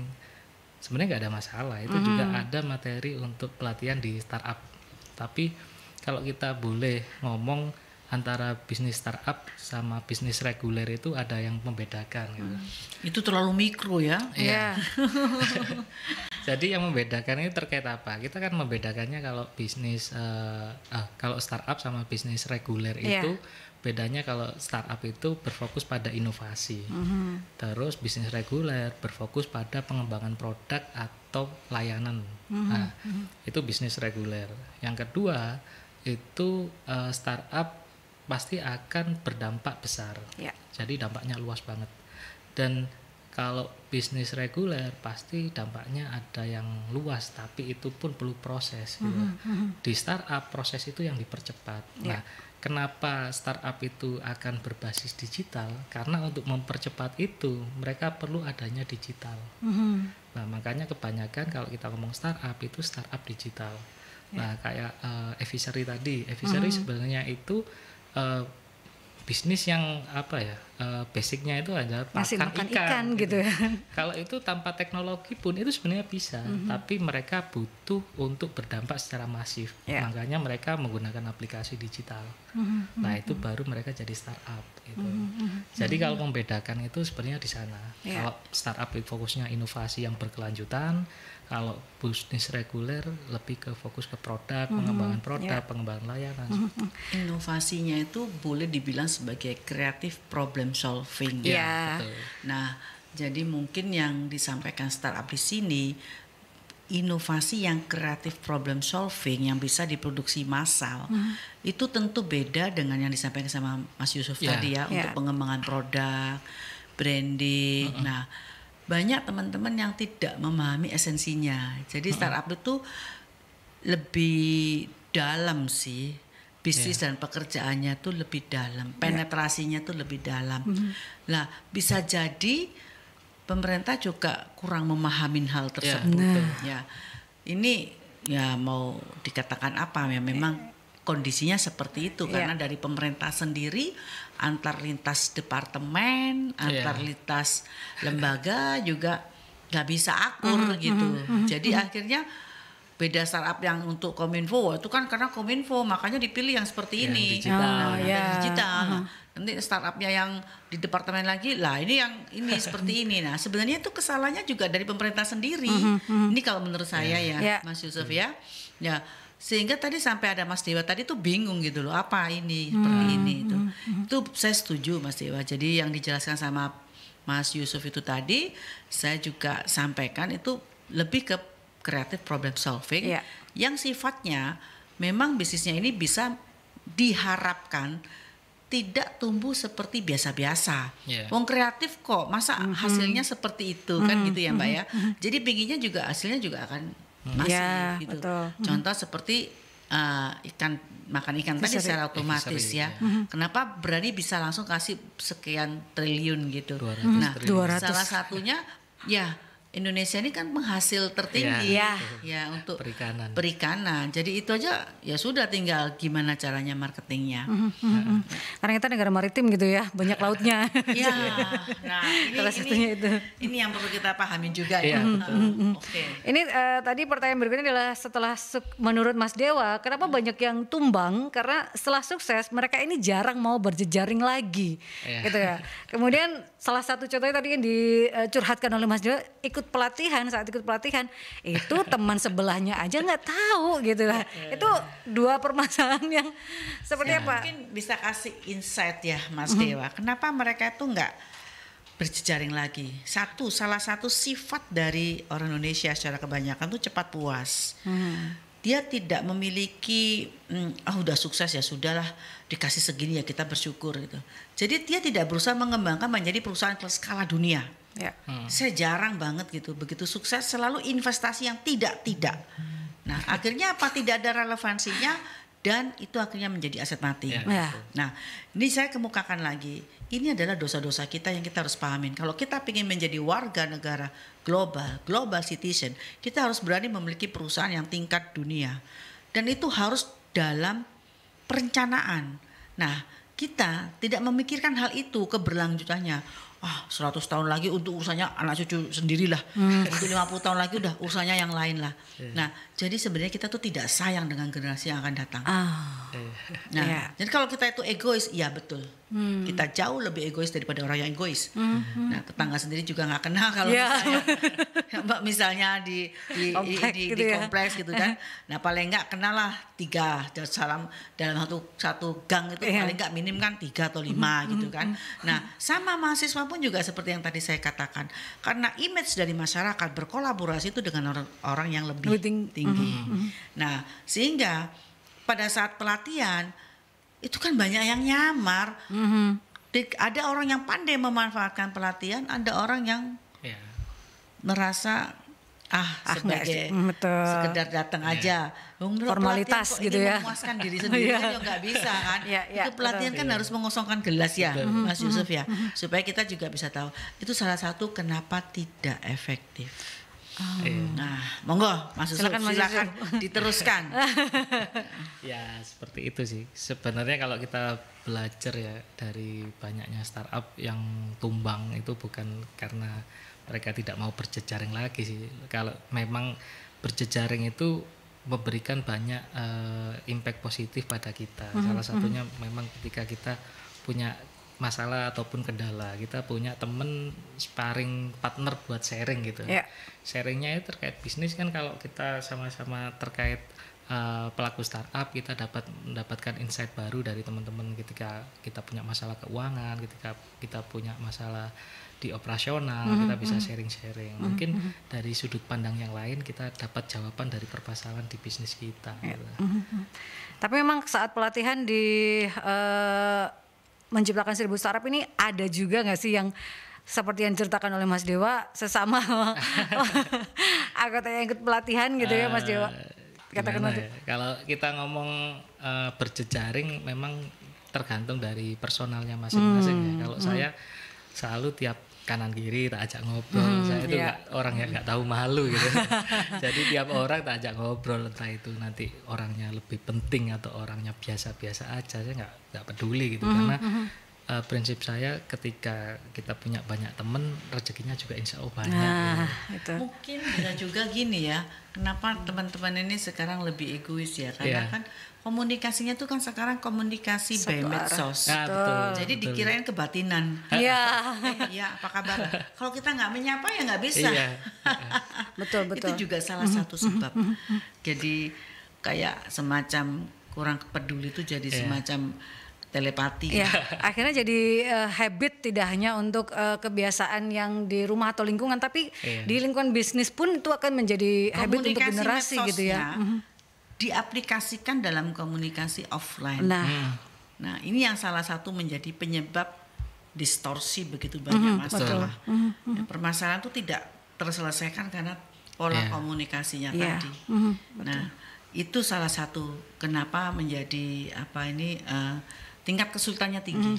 Sebenarnya nggak ada masalah. Itu juga ada materi untuk pelatihan di startup. Tapi kalau kita boleh ngomong antara bisnis startup sama bisnis reguler itu ada yang membedakan gitu. Itu terlalu mikro ya. Iya. Jadi yang membedakan ini terkait apa? Kita kan membedakannya kalau bisnis kalau startup sama bisnis reguler itu bedanya kalau startup itu berfokus pada inovasi. Terus bisnis reguler berfokus pada pengembangan produk atau layanan. Nah, itu bisnis reguler. Yang kedua itu startup pasti akan berdampak besar. Jadi dampaknya luas banget. Dan kalau bisnis reguler pasti dampaknya ada yang luas, tapi itu pun perlu proses gitu. Di startup proses itu yang dipercepat. Nah, kenapa startup itu akan berbasis digital? Karena untuk mempercepat itu mereka perlu adanya digital. Nah, makanya kebanyakan kalau kita ngomong startup itu startup digital. Nah kayak Evisery tadi, Evisery sebenarnya itu bisnis yang apa ya, basicnya itu adalah masih makan ikan gitu ya. Kalau itu tanpa teknologi pun itu sebenarnya bisa, tapi mereka butuh untuk berdampak secara masif. Makanya mereka menggunakan aplikasi digital. Nah itu baru mereka jadi startup gitu. Jadi kalau membedakan itu sebenarnya di sana. Kalau startup fokusnya inovasi yang berkelanjutan, kalau bisnis reguler lebih ke fokus ke produk, pengembangan produk, pengembangan layanan. Inovasinya itu boleh dibilang sebagai creative problem solving. Ya. Betul. Nah, jadi mungkin yang disampaikan startup di sini, inovasi yang creative problem solving yang bisa diproduksi massal, itu tentu beda dengan yang disampaikan sama Mas Yusuf tadi ya, untuk pengembangan produk, branding. Nah, banyak teman-teman yang tidak memahami esensinya. Jadi startup itu lebih dalam sih, bisnis dan pekerjaannya tuh lebih dalam, penetrasinya tuh lebih dalam. Lah bisa jadi pemerintah juga kurang memahami hal tersebut. Ya, ini ya mau dikatakan apa ya, memang kondisinya seperti itu karena dari pemerintah sendiri antar lintas departemen, antar lintas lembaga juga nggak bisa akur gitu. Jadi akhirnya beda startup yang untuk Kominfo itu kan karena Kominfo makanya dipilih yang seperti ini, digital. digital. Nanti startupnya yang di departemen lagi lah ini yang ini seperti ini. Nah sebenarnya itu kesalahannya juga dari pemerintah sendiri. Ini kalau menurut saya ya Mas Yusuf ya. Sehingga tadi sampai ada Mas Dewa tadi tuh bingung gitu loh, apa ini seperti ini itu. Itu saya setuju Mas Dewa. Jadi yang dijelaskan sama Mas Yusuf itu tadi saya juga sampaikan itu lebih ke creative problem solving yang sifatnya memang bisnisnya ini bisa diharapkan tidak tumbuh seperti biasa-biasa. Wong kreatif kok, masa hasilnya seperti itu kan gitu ya Mbak ya. Jadi pinginnya juga hasilnya juga akan masif gitu. Betul. Contoh seperti makan ikan tadi secara otomatis ya. Kenapa berani bisa langsung kasih sekian triliun gitu. 200 triliun. Salah satunya ya Indonesia ini kan penghasil tertinggi ya untuk perikanan. Jadi itu aja ya sudah, tinggal gimana caranya marketingnya. Karena kita negara maritim gitu ya, banyak lautnya. Ya, nah ini yang perlu kita pahamin juga ya. Ini tadi pertanyaan berikutnya adalah setelah menurut Mas Dewa, kenapa banyak yang tumbang? Karena setelah sukses mereka ini jarang mau berjejaring lagi, gitu ya. Kemudian salah satu contohnya tadi yang dicurhatkan oleh Mas Dewa, saat ikut pelatihan itu teman sebelahnya aja nggak tahu gitu lah. Itu dua permasalahan yang seperti apa? Mungkin bisa kasih insight ya Mas Dewa, kenapa mereka itu nggak berjejaring lagi. Salah satu sifat dari orang Indonesia secara kebanyakan tuh cepat puas. Dia tidak memiliki udah sukses ya sudahlah, dikasih segini ya kita bersyukur gitu. Jadi dia tidak berusaha mengembangkan menjadi perusahaan kelas skala dunia. Saya jarang banget gitu, begitu sukses selalu investasi yang tidak. Nah akhirnya apa, tidak ada relevansinya dan itu akhirnya menjadi aset mati. Nah ini saya kemukakan lagi, ini adalah dosa-dosa kita yang kita harus pahamin. Kalau kita ingin menjadi warga negara global citizen, kita harus berani memiliki perusahaan yang tingkat dunia dan itu harus dalam perencanaan. Nah kita tidak memikirkan hal itu keberlanjutannya. 100 tahun lagi untuk urusannya anak cucu sendirilah. Untuk 50 tahun lagi udah urusannya yang lain lah. Nah, jadi sebenarnya kita tuh tidak sayang dengan generasi yang akan datang. Jadi kalau kita itu egois, ya betul. Kita jauh lebih egois daripada orang yang egois. Nah, tetangga sendiri juga nggak kenal kalau misalnya di kompleks gitu kan. Nah, paling nggak kenal lah 3 salam dalam satu gang itu paling nggak minim kan 3 atau 5 gitu kan. Nah, sama mahasiswa pun juga seperti yang tadi saya katakan, karena image dari masyarakat berkolaborasi itu dengan orang yang lebih tinggi. Nah sehingga pada saat pelatihan itu kan banyak yang nyamar. Ada orang yang pandai memanfaatkan pelatihan, ada orang yang merasa sebagai sekedar datang aja, formalitas gitu ya, memuaskan diri sendiri aja nggak bisa kan. Itu pelatihan kan harus mengosongkan gelas ya Mas Yusuf ya, supaya kita juga bisa tahu itu salah satu kenapa tidak efektif. Nah, monggo Mas Yusuf, Silakan, Mas silakan diteruskan. Ya seperti itu sih. Sebenarnya kalau kita belajar ya dari banyaknya startup yang tumbang itu bukan karena mereka tidak mau berjejaring lagi sih. Kalau memang berjejaring itu memberikan banyak impact positif pada kita. Salah satunya memang ketika kita punya masalah ataupun kendala, kita punya temen sparring partner buat sharing gitu. Sharingnya itu terkait bisnis kan, kalau kita sama-sama terkait pelaku startup, kita mendapatkan insight baru dari teman-teman ketika kita punya masalah keuangan, ketika kita punya masalah di operasional, kita bisa sharing-sharing. Mungkin dari sudut pandang yang lain kita dapat jawaban dari permasalahan di bisnis kita. Gitu. Tapi memang saat pelatihan di menciptakan 1000 startup ini ada juga nggak sih yang seperti yang diceritakan oleh Mas Dewa, sesama anggota yang ikut pelatihan gitu ya Mas Dewa? Katakan ya? Kalau kita ngomong berjejaring memang tergantung dari personalnya masing-masing ya. Kalau saya selalu tiap kanan kiri tak ajak ngobrol. Saya itu orang yang nggak tahu malu gitu. Jadi tiap orang tak ajak ngobrol, entah itu nanti orangnya lebih penting atau orangnya biasa-biasa aja, saya nggak peduli gitu. Karena prinsip saya ketika kita punya banyak teman, rezekinya juga insya Allah banyak. Itu. Mungkin bisa juga gini ya, kenapa teman-teman ini sekarang lebih egois ya, karena kan komunikasinya tuh kan sekarang komunikasi by medsos. Betul. Jadi dikirain kebatinan. Iya, apa kabar? Kalau kita nggak menyapa ya nggak bisa. Betul. Itu juga salah satu sebab. Jadi kayak semacam kurang peduli itu jadi semacam telepati. Ya, akhirnya jadi habit tidak hanya untuk kebiasaan yang di rumah atau lingkungan, tapi di lingkungan bisnis pun itu akan menjadi habit untuk generasi gitu ya. Diaplikasikan dalam komunikasi offline. Nah, ini yang salah satu menjadi penyebab distorsi begitu banyak masalah. Permasalahan itu tidak terselesaikan karena pola komunikasinya tadi. Nah, itu salah satu kenapa menjadi tingkat kesulitannya tinggi.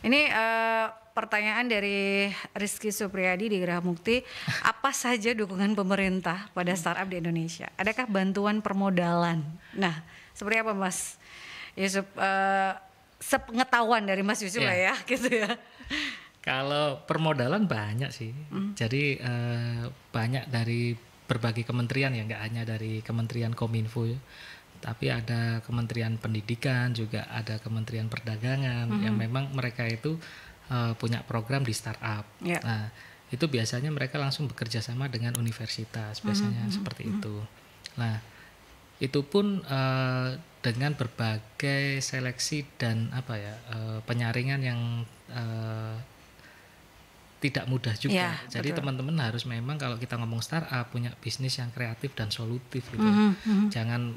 Ini pertanyaan dari Rizky Supriyadi di Geraha Mukti, apa saja dukungan pemerintah pada startup di Indonesia? Adakah bantuan permodalan? Nah, seperti apa Mas Yusuf? Sepengetahuan dari Mas Yusuf lah ya, gitu ya. Kalau permodalan banyak sih, jadi banyak dari berbagai kementerian ya, nggak hanya dari Kementerian Kominfo ya. Tapi ada Kementerian Pendidikan, juga ada Kementerian Perdagangan yang memang mereka itu punya program di startup. Nah, itu biasanya mereka langsung bekerja sama dengan universitas, biasanya seperti itu. Nah, itu pun dengan berbagai seleksi dan penyaringan yang tidak mudah juga. Jadi teman-teman harus memang kalau kita ngomong startup punya bisnis yang kreatif dan solutif gitu. Jangan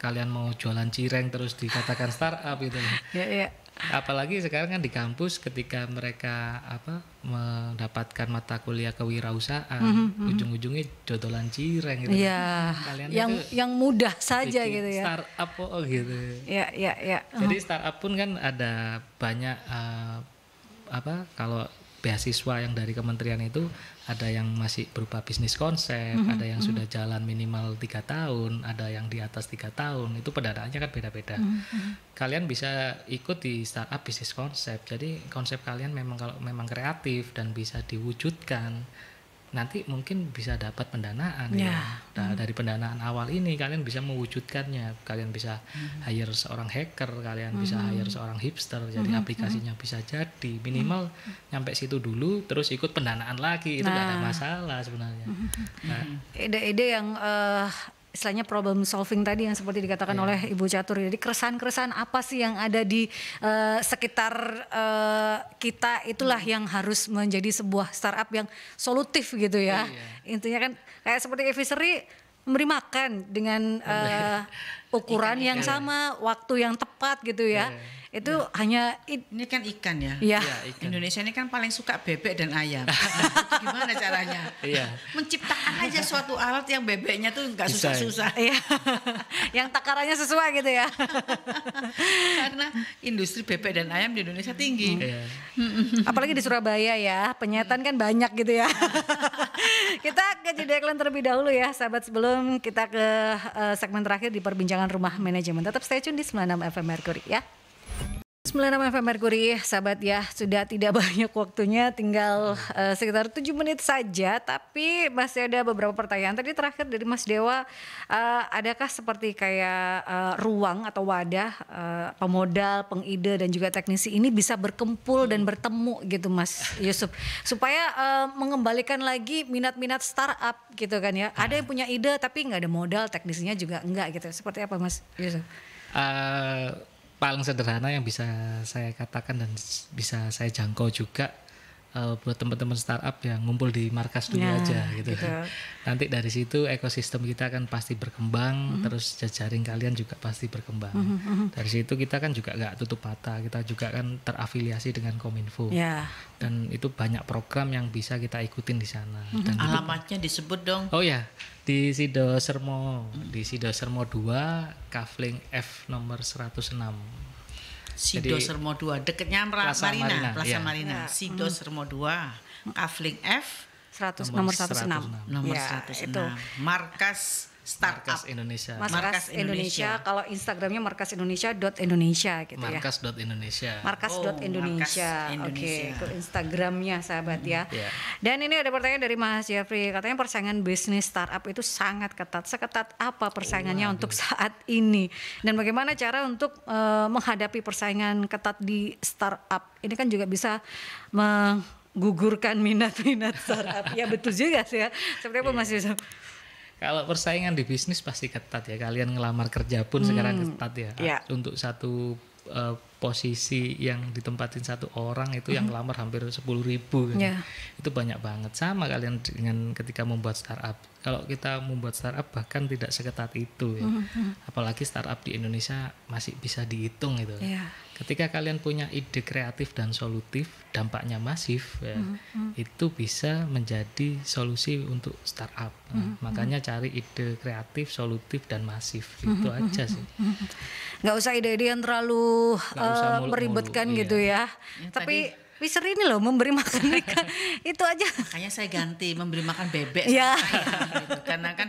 kalian mau jualan cireng terus dikatakan startup gitu. Apalagi sekarang kan di kampus ketika mereka mendapatkan mata kuliah kewirausahaan, ujung-ujungnya jodolan cireng gitu. Kalian yang mudah saja gitu ya. Startup gitu. Jadi startup pun kan ada banyak kalau beasiswa yang dari kementerian itu ada yang masih berupa bisnis konsep, ada yang sudah jalan minimal 3 tahun, ada yang di atas 3 tahun, itu pendanaannya kan beda-beda. Kalian bisa ikut di startup bisnis konsep, jadi konsep kalian kalau memang kreatif dan bisa diwujudkan, nanti mungkin bisa dapat pendanaan ya. Nah, dari pendanaan awal ini kalian bisa mewujudkannya, kalian bisa hire seorang hacker, kalian bisa hire seorang hipster, jadi aplikasinya bisa jadi minimal nyampe situ dulu, terus ikut pendanaan lagi, itu nggak ada masalah sebenarnya. Ide-ide yang istilahnya problem solving tadi yang seperti dikatakan oleh Ibu Catur. Jadi keresahan-keresahan apa sih yang ada di sekitar kita, itulah yang harus menjadi sebuah startup yang solutif gitu ya. Intinya kan kayak seperti Evisery memberi makan dengan ukuran yang sama, waktu yang tepat gitu ya. Itu hanya ini kan ikan ya. Ikan. Indonesia ini kan paling suka bebek dan ayam. Itu gimana caranya? Menciptakan aja suatu alat yang bebeknya tuh nggak susah-susah. Yang takarannya sesuai gitu ya. Karena industri bebek dan ayam di Indonesia tinggi. Apalagi di Surabaya ya, penyetan kan banyak gitu ya. Kita ke jeda iklan terlebih dahulu ya sahabat, sebelum kita ke segmen terakhir di perbincangan Rumah Manajemen. Tetap stay tune di 96 FM Mercury ya. 96 FM Mercury, sahabat ya, sudah tidak banyak waktunya, tinggal sekitar 7 menit saja, tapi masih ada beberapa pertanyaan. Tadi terakhir dari Mas Dewa, adakah seperti kayak ruang atau wadah pemodal, pengide dan juga teknisi ini bisa berkumpul dan bertemu gitu Mas Yusuf, supaya mengembalikan lagi minat-minat startup gitu kan ya. Ada yang punya ide tapi nggak ada modal, teknisinya juga enggak gitu. Seperti apa Mas Yusuf? Paling sederhana yang bisa saya katakan dan bisa saya jangkau juga, buat teman-teman startup yang ngumpul di markas dulu aja gitu. Nanti dari situ ekosistem kita kan pasti berkembang, terus jejaring kalian juga pasti berkembang. Dari situ kita kan juga nggak tutup mata, kita juga kan terafiliasi dengan Kominfo. Dan itu banyak program yang bisa kita ikutin di sana. Dan alamatnya disebut dong. Oh ya, di Sido Sermo 2, Kafling F nomor 106. Sido Sermo 2, deketnya Plaza Marina. Sido Sermo 2, Kafling F nomor 106. Nomor 106. Markas Startup Indonesia. Markas Indonesia. Kalau Instagramnya markasindonesia.indonesia gitu ya. Markas.indonesia. Markas.indonesia. Oke, itu Instagramnya sahabat ya. Dan ini ada pertanyaan dari Mas Jeffrey. Katanya persaingan bisnis startup itu sangat ketat. Seketat apa persaingannya untuk saat ini? Dan bagaimana cara untuk menghadapi persaingan ketat di startup? Ini kan juga bisa menggugurkan minat-minat startup. Ya betul juga sih ya. Seperti apa Mas Yusuf? Kalau persaingan di bisnis pasti ketat ya. Kalian ngelamar kerja pun sekarang ketat ya. Untuk satu posisi yang ditempatin satu orang itu yang ngelamar hampir 10.000 kan. Itu banyak banget. Sama kalian dengan ketika membuat startup. Kalau kita membuat startup bahkan tidak seketat itu ya. Apalagi startup di Indonesia masih bisa dihitung gitu. Ketika kalian punya ide kreatif dan solutif, dampaknya masif ya, itu bisa menjadi solusi untuk startup. Makanya cari ide kreatif, solutif dan masif. Itu aja sih. Nggak usah ide-ide yang terlalu meribetkan gitu ya. Tapi Wiser ini loh memberi makan ikan itu aja. Makanya saya ganti memberi makan bebek sama ayam gitu. Karena kan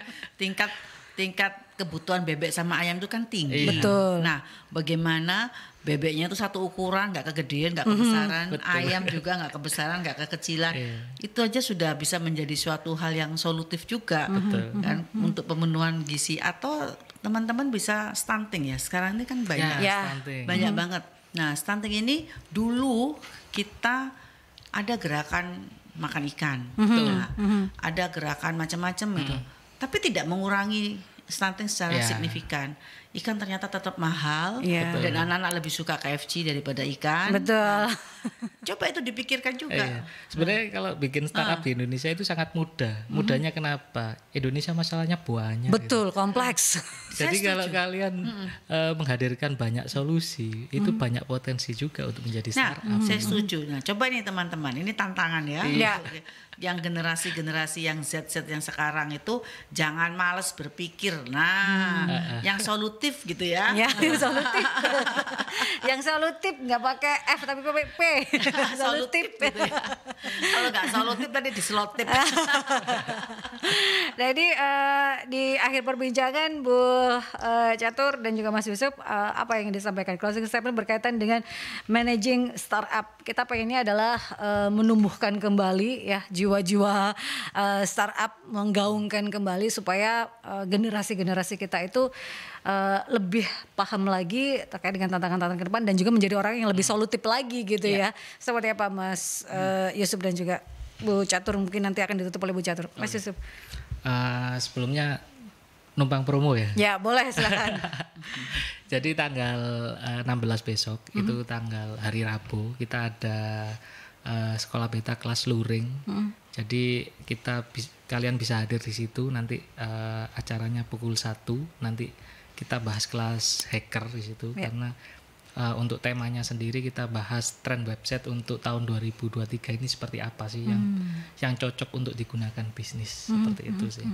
tingkat kebutuhan bebek sama ayam itu kan tinggi. Betul. Nah, bagaimana bebeknya itu satu ukuran, nggak kegedean, nggak kebesaran, ayam juga nggak kebesaran, nggak kekecilan. Itu aja sudah bisa menjadi suatu hal yang solutif juga kan untuk pemenuhan gizi. Atau teman-teman bisa stunting ya. Sekarang ini kan banyak banget. Nah, stunting ini dulu kita ada gerakan makan ikan, ada gerakan macam-macam itu, tapi tidak mengurangi stunting secara signifikan. Ikan ternyata tetap mahal dan anak-anak lebih suka KFC daripada ikan. Betul. Coba itu dipikirkan juga. Sebenarnya kalau bikin startup di Indonesia itu sangat mudah. Mudahnya kenapa? Indonesia masalahnya banyak. Betul, kompleks. Jadi kalau kalian menghadirkan banyak solusi, itu banyak potensi juga untuk menjadi startup. Saya setuju. Nah, coba nih teman-teman, ini tantangan ya. Yang generasi yang Z yang sekarang itu jangan malas berpikir. Nah, yang solutif gitu ya. Yang solutif. Yang solutif nggak pakai F tapi pakai P. Solutif gitu ya. Kalau nggak solutif tadi diselotip. Jadi di akhir perbincangan Bu Catur dan juga Mas Yusuf, apa yang disampaikan closing statement berkaitan dengan managing startup. Kita pengennya adalah menumbuhkan kembali ya jiwa-jiwa startup, menggaungkan kembali supaya generasi-generasi kita itu lebih paham lagi terkait dengan tantangan-tantangan ke depan dan juga menjadi orang yang lebih solutif lagi gitu ya. Seperti apa Mas Yusuf dan juga Bu Catur, mungkin nanti akan ditutup oleh Bu Catur. Mas Yusuf. Sebelumnya numpang promo ya? Ya boleh silakan. Jadi tanggal 16 besok itu tanggal hari Rabu kita ada sekolah beta kelas luring. Jadi kalian bisa hadir di situ. Nanti acaranya pukul 1. Nanti kita bahas kelas hacker di situ karena untuk temanya sendiri kita bahas tren website untuk tahun 2023 ini seperti apa sih yang cocok untuk digunakan bisnis seperti itu sih.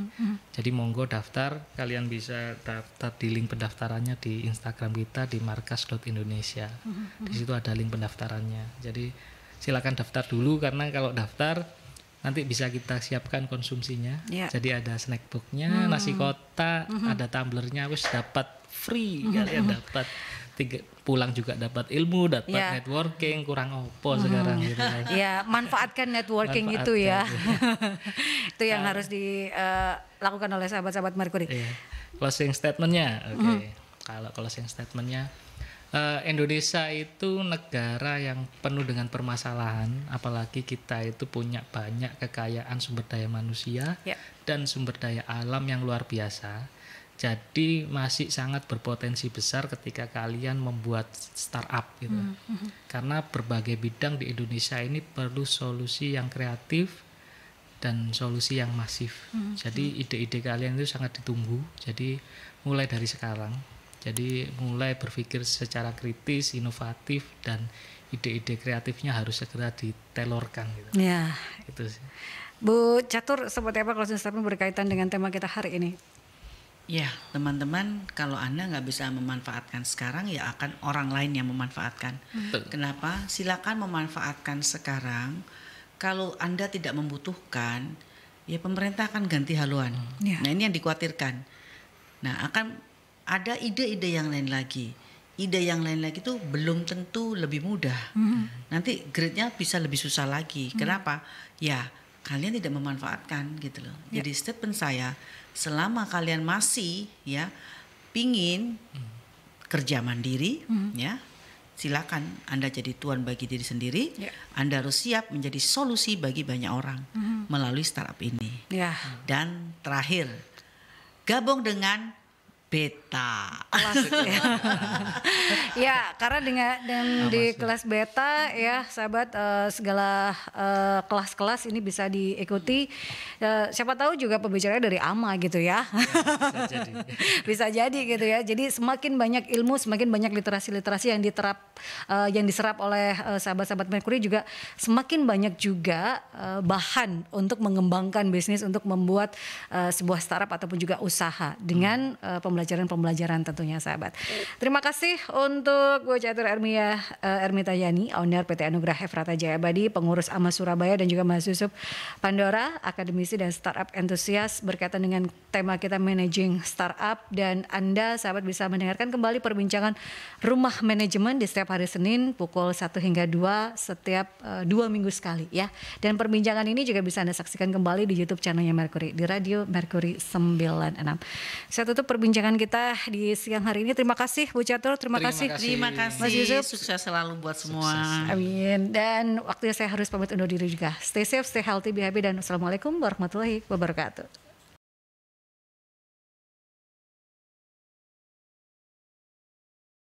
Jadi monggo daftar, kalian bisa daftar di link pendaftarannya di Instagram kita di markas.indonesia. Di situ ada link pendaftarannya. Jadi silakan daftar dulu karena kalau daftar nanti bisa kita siapkan konsumsinya. Ya. Jadi ada snack booknya, nasi kotak, ada tumblernya, wis dapat free, kalian dapat pulang juga dapat ilmu, dapat networking, kurang opo sekarang gitu kan. Ya, manfaatkan networking itu ya. Itu yang harus dilakukan oleh sahabat-sahabat Mercury. Iya. Closing statementnya, oke. Kalau closing statementnya, Indonesia itu negara yang penuh dengan permasalahan, apalagi kita itu punya banyak kekayaan sumber daya manusia dan sumber daya alam yang luar biasa. Jadi masih sangat berpotensi besar ketika kalian membuat startup gitu. Karena berbagai bidang di Indonesia ini perlu solusi yang kreatif dan solusi yang masif. Jadi ide-ide kalian itu sangat ditunggu. Jadi mulai dari sekarang. Jadi mulai berpikir secara kritis, inovatif, dan ide-ide kreatifnya harus segera ditelurkan gitu. Ya. Itu sih. Bu Catur, seperti apa closing statement berkaitan dengan tema kita hari ini? Ya, teman-teman, kalau Anda nggak bisa memanfaatkan sekarang, ya akan orang lain yang memanfaatkan. Kenapa? Silakan memanfaatkan sekarang. Kalau Anda tidak membutuhkan, ya pemerintah akan ganti haluan. Nah, ini yang dikhawatirkan. Nah, akan ada ide-ide yang lain lagi. Ide yang lain lagi itu belum tentu lebih mudah. Nanti grade-nya bisa lebih susah lagi. Kenapa? Ya, kalian tidak memanfaatkan gitu loh. Jadi statement saya, selama kalian masih pingin kerja mandiri, silakan Anda jadi tuan bagi diri sendiri. Anda harus siap menjadi solusi bagi banyak orang melalui startup ini. Dan terakhir, gabung dengan beta. Ya, karena dengan di kelas beta ya sahabat, segala kelas-kelas ini bisa diikuti. Siapa tahu juga pembicaranya dari AMA gitu ya. Bisa jadi. Bisa jadi gitu ya. Jadi semakin banyak ilmu, semakin banyak literasi-literasi yang diserap oleh sahabat-sahabat Mercury, juga semakin banyak juga bahan untuk mengembangkan bisnis, untuk membuat sebuah startup ataupun juga usaha dengan pembelajaran tentunya sahabat. Terima kasih untuk Bu Catur Ermita Yani, owner PT Anugerah Efrata Jaya Abadi, pengurus AMA Surabaya, dan juga Mas Yusuf Pandora, akademisi dan startup entusias, berkaitan dengan tema kita managing startup. Dan Anda sahabat bisa mendengarkan kembali perbincangan Rumah Manajemen di setiap hari Senin pukul 1 hingga 2 setiap 2 minggu sekali ya. Dan perbincangan ini juga bisa Anda saksikan kembali di YouTube channelnya Mercury, di Radio Mercury 96. Saya tutup perbincangan kita di siang hari ini. Terima kasih Bu Catur, terima kasih Mas Yusuf. Sukses selalu buat semua. Amin. Dan waktunya saya harus pamit undur diri juga. Stay safe, stay healthy, be happy, dan assalamualaikum warahmatullahi wabarakatuh.